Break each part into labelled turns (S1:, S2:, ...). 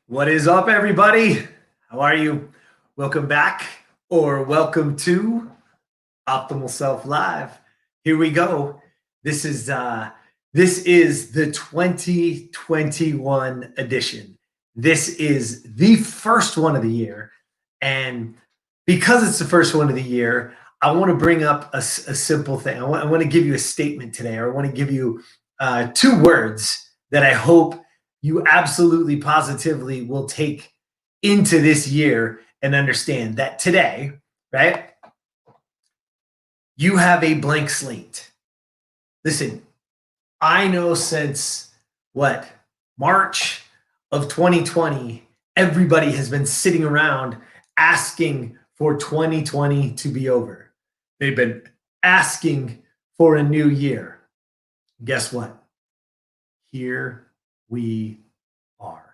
S1: What is up, everybody? How are you? Welcome back, or welcome to Optimal Self Live. Here we go. This is the 2021 edition. This is the first one of the year, and because it's the first one of the year, I want to bring up a simple thing. I want to give you a statement today, or I want to give you two words that I hope you absolutely positively will take into this year and understand that today, right? You have a blank slate. Listen, I know since March of 2020, everybody has been sitting around asking for 2020 to be over. They've been asking for a new year. Guess what? Here we are.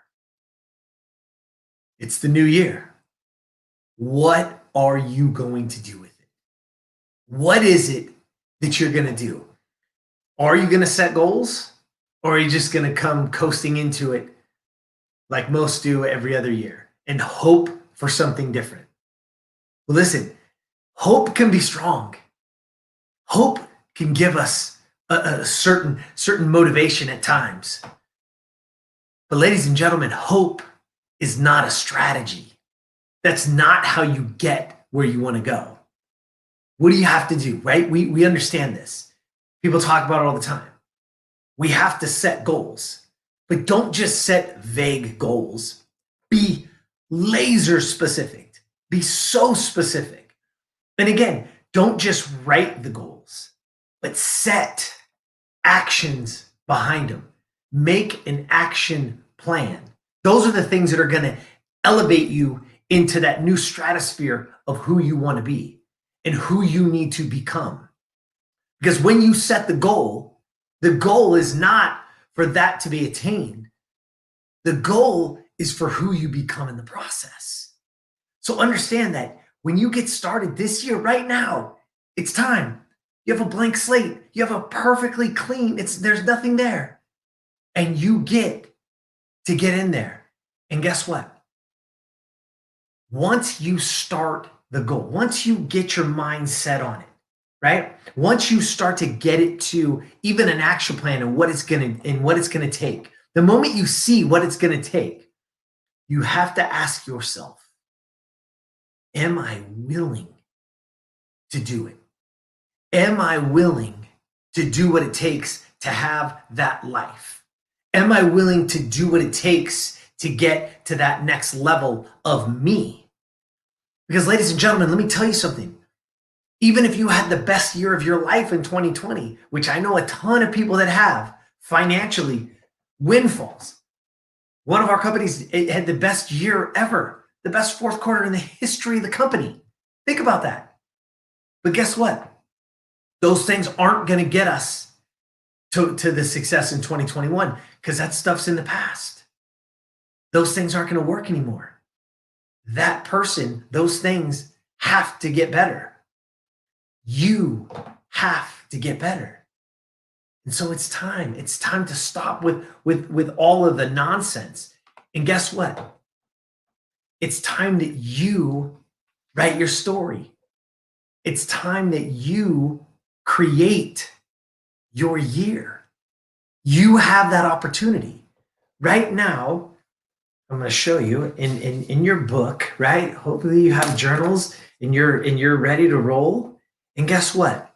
S1: It's the new year. What are you going to do with it? What is it that you're going to do? Are you going to set goals, or are you just going to come coasting into it like most do every other year and hope for something different? Well, listen, hope can be strong. Hope can give us a certain motivation at times. But ladies and gentlemen, hope is not a strategy. That's not how you get where you want to go. What do you have to do, right? We understand this. People talk about it all the time. We have to set goals, but don't just set vague goals. Be laser specific. Be so specific. And again, don't just write the goals, but set actions behind them. Make an action plan. Those are the things that are going to elevate you into that new stratosphere of who you want to be and who you need to become. Because when you set the goal is not for that to be attained. The goal is for who you become in the process. So understand that when you get started this year, right now, it's time. You have a blank slate. You have a perfectly clean, there's nothing there. And you get to get in there. And guess what? Once you start the goal, once you get your mind set on it, right? Once you start to get it to even an action plan and what it's gonna take, the moment you see what it's gonna take, you have to ask yourself, am I willing to do it? Am I willing to do what it takes to have that life? Am I willing to do what it takes to get to that next level of me? Because ladies and gentlemen, let me tell you something. Even if you had the best year of your life in 2020, which I know a ton of people that have financially, windfalls. One of our companies had the best year ever, the best fourth quarter in the history of the company. Think about that. But guess what? Those things aren't going to get us to the success in 2021 because that stuff's in the past. Those things aren't going to work anymore. That person, those things have to get better. You have to get better. And so it's time. It's time to stop with all of the nonsense. And guess what? It's time that you write your story. It's time that you create your year. You have that opportunity. Right now, I'm going to show you in your book, right? Hopefully you have journals and you're ready to roll. And guess what?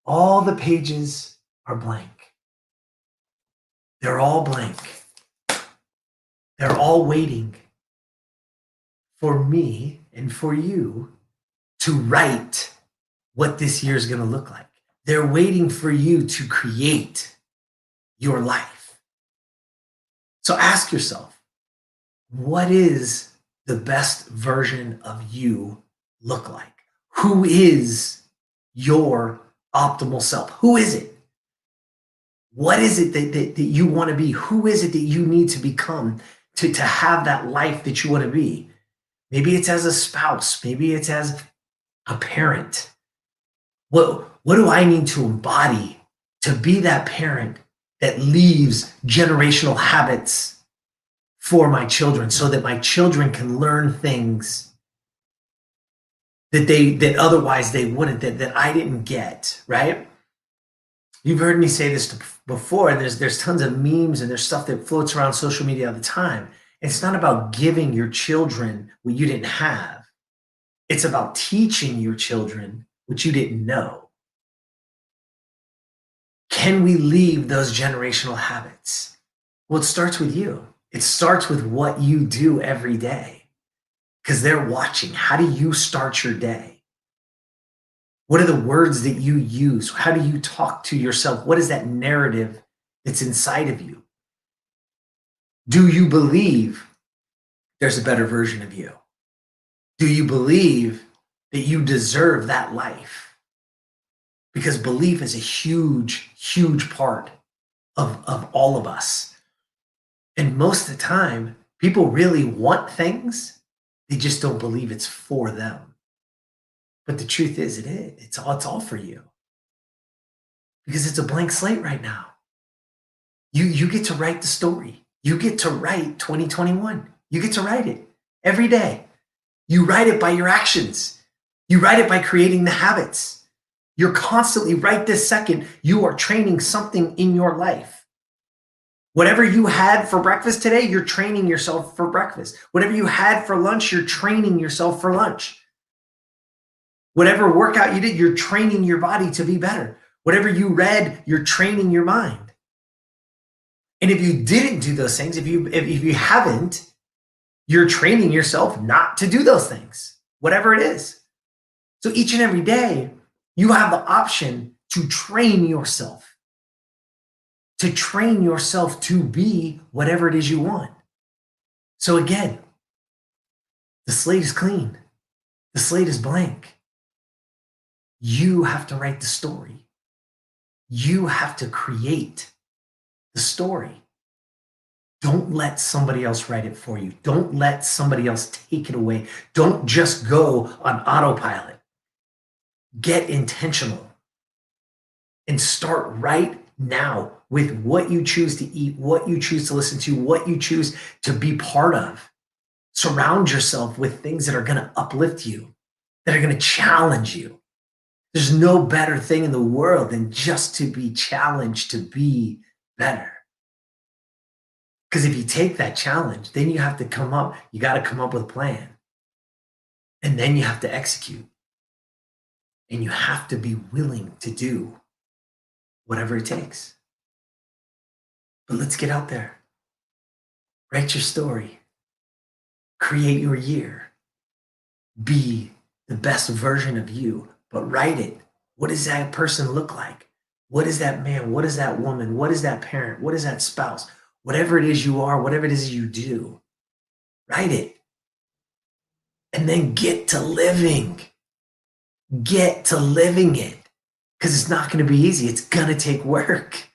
S1: All the pages are blank. They're all blank. They're all waiting for me and for you to write what this year is going to look like. They're waiting for you to create your life. So ask yourself, what is the best version of you look like? Who is your optimal self? Who is it? What is it that you want to be? Who is it that you need to become to have that life that you want to be? Maybe it's as a spouse. Maybe it's as a parent. What do I need to embody to be that parent that leaves generational habits for my children so that my children can learn things that otherwise they wouldn't, that I didn't get, right? You've heard me say this before, and there's tons of memes and there's stuff that floats around social media all the time. It's not about giving your children what you didn't have. It's about teaching your children what you didn't know. Can we leave those generational habits? Well, it starts with you. It starts with what you do every day, because they're watching. How do you start your day? What are the words that you use? How do you talk to yourself? What is that narrative that's inside of you? Do you believe there's a better version of you? Do you believe that you deserve that life? Because belief is a huge, huge part of all of us. And most of the time, people really want things. They just don't believe it's for them. But the truth is, it is. It's all for you. Because it's a blank slate right now. You get to write the story. You get to write 2021. You get to write it every day. You write it by your actions. You write it by creating the habits. You're constantly, right this second, you are training something in your life. Whatever you had for breakfast today, you're training yourself for breakfast. Whatever you had for lunch, you're training yourself for lunch. Whatever workout you did, you're training your body to be better. Whatever you read, you're training your mind. And if you didn't do those things, if you haven't, you're training yourself not to do those things, whatever it is. So each and every day, you have the option to train yourself to be whatever it is you want. So again, the slate is clean. The slate is blank. You have to write the story. You have to create the story. Don't let somebody else write it for you. Don't let somebody else take it away. Don't just go on autopilot. Get intentional and start right now with what you choose to eat, what you choose to listen to, what you choose to be part of. Surround yourself with things that are going to uplift you, that are going to challenge you. There's no better thing in the world than just to be challenged to be better. Because if you take that challenge, then you got to come up with a plan. And then you have to execute. And you have to be willing to do whatever it takes. But let's get out there. Write your story. Create your year. Be the best version of you, but write it. What does that person look like? What is that man? What is that woman? What is that parent? What is that spouse? Whatever it is you are, whatever it is you do, write it. And then get to living. Get to living it. Because it's not going to be easy. It's going to take work.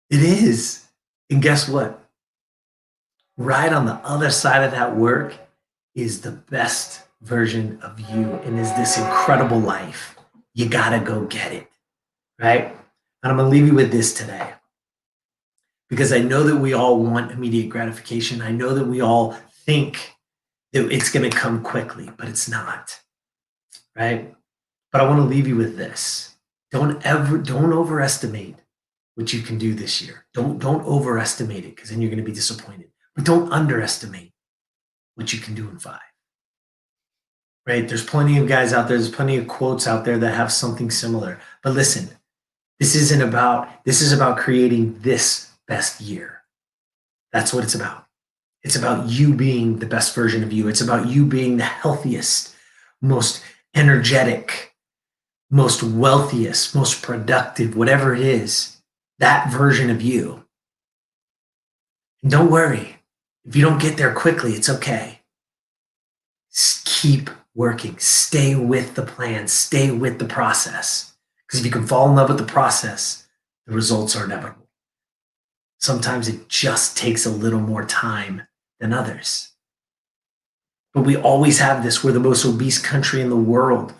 S1: It is. And guess what? Right on the other side of that work is the best version of you and is this incredible life. You got to go get it. Right? And I'm going to leave you with this today. Because I know that we all want immediate gratification. I know that we all think that it's going to come quickly, but it's not. Right? But I want to leave you with this. Don't overestimate what you can do this year. Don't overestimate it, because then you're going to be disappointed. But don't underestimate what you can do in 5. Right? There's plenty of guys out there. There's plenty of quotes out there that have something similar. But listen, this is about creating this best year. That's what it's about. It's about you being the best version of you. It's about you being the healthiest, most energetic, most wealthiest, most productive, whatever it is, that version of you. And don't worry. If you don't get there quickly, it's okay. Just keep working. Stay with the plan. Stay with the process. Because if you can fall in love with the process, the results are inevitable. Sometimes it just takes a little more time than others. But we always have this. We're the most obese country in the world.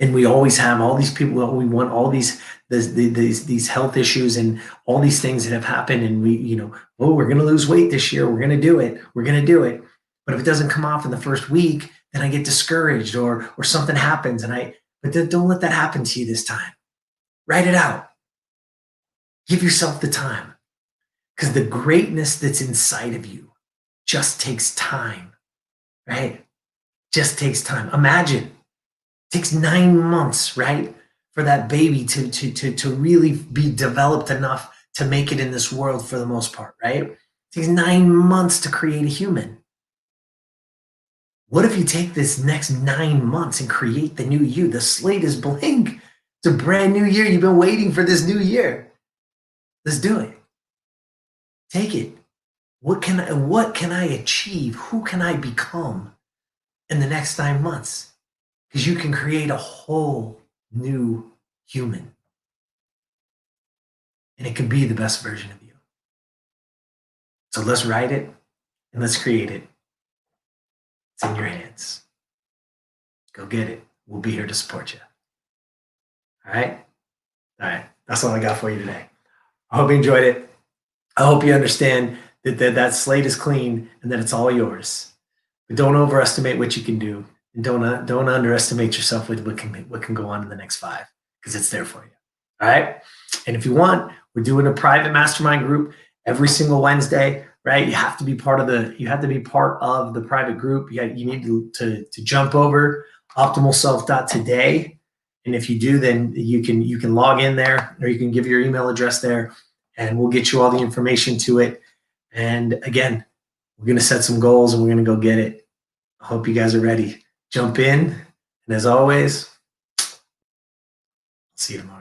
S1: And we always have all these people, we want all these health issues and all these things that have happened. And we, oh, we're going to lose weight this year. We're going to do it. We're going to do it. But if it doesn't come off in the first week, then I get discouraged or something happens. But then don't let that happen to you this time. Write it out. Give yourself the time, because the greatness that's inside of you just takes time, right? Just takes time. Imagine it takes 9 months, right, for that baby to really be developed enough to make it in this world for the most part, right? It takes 9 months to create a human. What if you take this next 9 months and create the new you? The slate is blank. It's a brand new year. You've been waiting for this new year. Let's do it. Take it. What can I achieve? Who can I become in the next 9 months? Because you can create a whole new human. And it can be the best version of you. So let's write it and let's create it. It's in your hands. Go get it. We'll be here to support you. All right? All right. That's all I got for you today. I hope you enjoyed it. I hope you understand that slate is clean and that it's all yours. But don't overestimate what you can do. And don't underestimate yourself with what can go on in the next 5, because it's there for you. All right? And if you want, we're doing a private mastermind group every single Wednesday, right? You have to be part of the private group. You need to jump over optimalself.today. And if you do, then you can log in there, or you can give your email address there, and we'll get you all the information to it. And again, we're going to set some goals and we're going to go get it. I hope you guys are ready. Jump in. And as always, I'll see you tomorrow.